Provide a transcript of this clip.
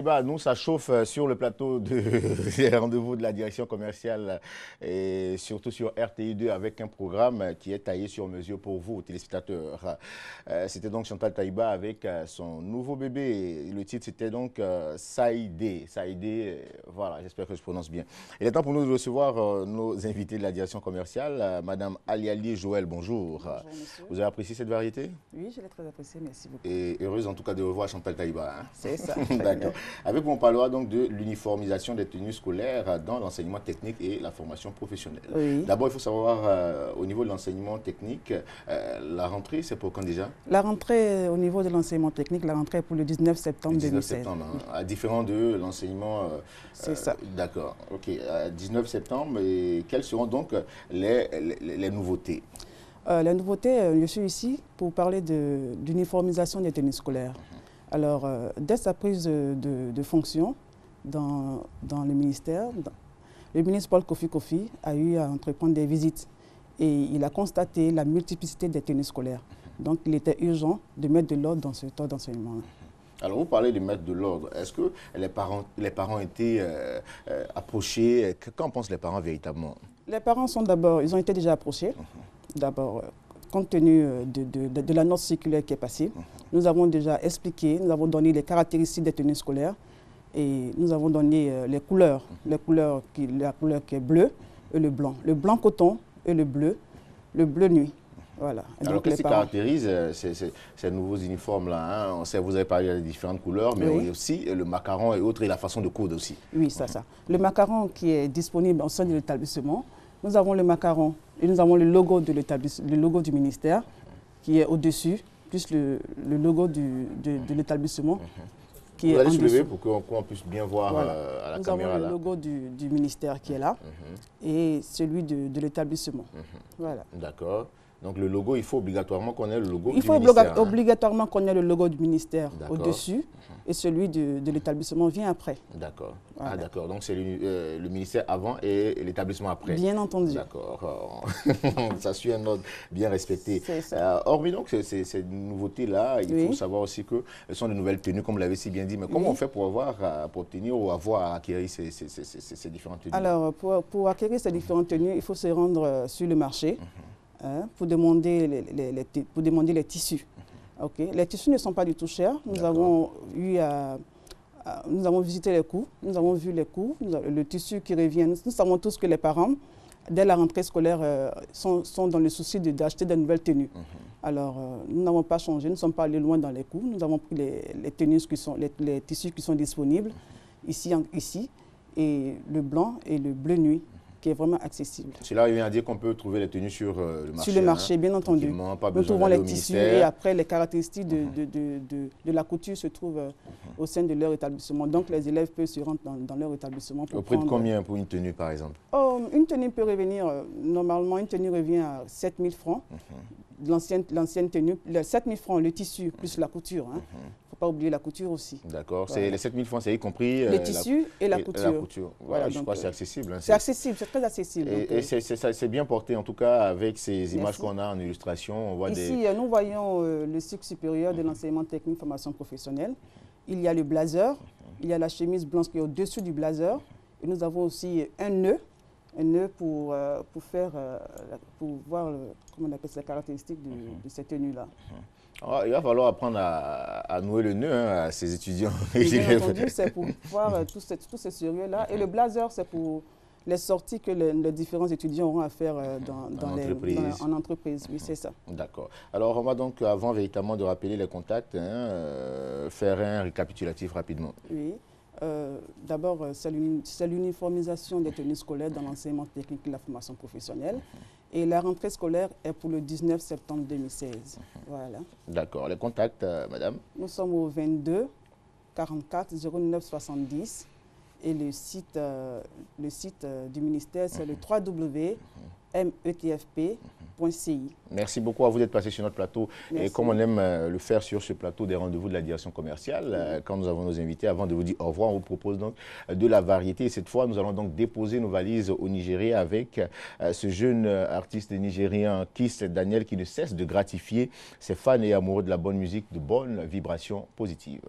Taïba, nous, ça chauffe sur le plateau des rendez-vous de la direction commerciale et surtout sur RTI2 avec un programme qui est taillé sur mesure pour vous, téléspectateurs. C'était donc Chantal Taïba avec son nouveau bébé. Le titre, c'était donc Saïdé. Saïdé, voilà, j'espère que je prononce bien. Il est temps pour nous de recevoir nos invités de la direction commerciale. Madame Aliali Joël, bonjour. Bonjour, monsieur. Vous avez apprécié cette variété? Oui, je l'ai très apprécié, merci beaucoup. Et heureuse en tout cas de revoir Chantal Taïba. Hein? C'est ça. D'accord. Avec vous, on parlera donc de l'uniformisation des tenues scolaires dans l'enseignement technique et la formation professionnelle. Oui. D'abord, il faut savoir, au niveau de l'enseignement technique, la rentrée, c'est pour quand déjà? La rentrée, au niveau de l'enseignement technique, la rentrée est pour le 19 septembre Le 19 2016. septembre, hein, différent de l'enseignement. C'est ça. D'accord. OK. 19 septembre, et quelles seront donc les nouveautés? La nouveauté, je suis ici pour parler d'uniformisation des tenues scolaires. Alors, dès sa prise de fonction dans le ministère, le ministre Paul Kofi a eu à entreprendre des visites et il a constaté la multiplicité des tenues scolaires. Donc, il était urgent de mettre de l'ordre dans ce temps d'enseignement. Alors, vous parlez de mettre de l'ordre. Est-ce que les parents étaient approchés? Qu'en pensent les parents véritablement? Les parents ils ont été déjà approchés. D'abord, compte tenu de la note circulaire qui est passée, nous avons déjà expliqué, nous avons donné les caractéristiques des tenues scolaires et nous avons donné les couleurs. La couleur qui est bleue et le blanc. Le blanc coton et le bleu nuit. Voilà. Alors, qu'est-ce qui caractérise ces nouveaux uniformes-là, hein? On sait, vous avez parlé des différentes couleurs, mais oui, aussi le macaron et autres, et la façon de coudre aussi. Oui, ça. Le macaron qui est disponible au sein de l'établissement, nous avons le macaron et nous avons le logo de l'établissement, le logo du ministère qui est au-dessus, plus le logo de l'établissement qui est en dessous. Vous allez soulever pour qu'on puisse bien voir voilà. À la nous caméra. Nous avons le logo du ministère qui est là et celui de l'établissement. Voilà. D'accord. Donc le logo, il faut obligatoirement qu'on ait le logo du ministère. Il faut obligatoirement qu'on ait le logo du ministère au-dessus et celui de l'établissement vient après. D'accord. Voilà. Ah d'accord, donc c'est le ministère avant et l'établissement après. Bien entendu. D'accord. Ça suit un ordre bien respecté. C'est ça. Hormis donc ces nouveautés-là, il faut savoir aussi que ce sont de nouvelles tenues, comme vous l'avez si bien dit. Mais comment on fait pour obtenir ou avoir à acquérir ces différentes tenues? Alors, pour acquérir ces différentes tenues, il faut se rendre sur le marché. Pour demander les tissus. Okay. Les tissus ne sont pas du tout chers. Nous avons visité les coûts, nous avons vu les coûts, le tissu qui revient. Nous savons tous que les parents, dès la rentrée scolaire, sont dans le souci d'acheter de nouvelles tenues. Alors, nous n'avons pas changé, nous ne sommes pas allés loin dans les coûts. Nous avons pris les tissus qui sont disponibles ici, et le blanc et le bleu nuit, qui est vraiment accessible. Cela vient à dire qu'on peut trouver les tenues sur le marché. Sur le marché, bien entendu. Nous trouvons les tissus et après les caractéristiques de la couture se trouvent au sein de leur établissement. Donc les élèves peuvent se rendre dans leur établissement pour Auprès de combien pour une tenue par exemple? Une tenue peut revenir, normalement une tenue revient à 7 000 francs. L'ancienne tenue, 7 000 francs, le tissu plus la couture. Il ne faut pas oublier la couture aussi. D'accord. Voilà. Les 7 000 francs, c'est y compris les tissus et la couture. Voilà, je crois que c'est accessible. Hein, c'est accessible, c'est très accessible. Et c'est bien porté, en tout cas, avec ces images qu'on a en illustration. On voit ici, nous voyons le cycle supérieur de l'enseignement technique formation professionnelle. Il y a le blazer, il y a la chemise blanche qui est au-dessus du blazer. Et nous avons aussi un nœud pour voir comment on appelle la caractéristique de cette tenue-là. Il va falloir apprendre à nouer le nœud à ces étudiants. Bien entendu, c'est pour voir tout ce sérieux-là. Et le blazer, c'est pour les sorties que les différents étudiants auront à faire en entreprise. Oui, c'est ça. D'accord. Alors, on va donc, avant véritablement de rappeler les contacts, faire un récapitulatif rapidement. Oui. D'abord, c'est l'uniformisation des tenues scolaires dans l'enseignement technique et la formation professionnelle. Et la rentrée scolaire est pour le 19 septembre 2016. Voilà. D'accord. Les contacts, madame? Nous sommes au 22 44 09 70. Et le site du ministère, c'est le www.metfp.ci. Merci beaucoup à vous d'être passé sur notre plateau. Merci. Et comme on aime le faire sur ce plateau des rendez-vous de la direction commerciale, quand nous avons nos invités, avant de vous dire au revoir, on vous propose donc de la variété. Et cette fois, nous allons donc déposer nos valises au Nigeria avec ce jeune artiste nigérien, Kiss Daniel, qui ne cesse de gratifier ses fans et amoureux de la bonne musique, de bonnes vibrations positives.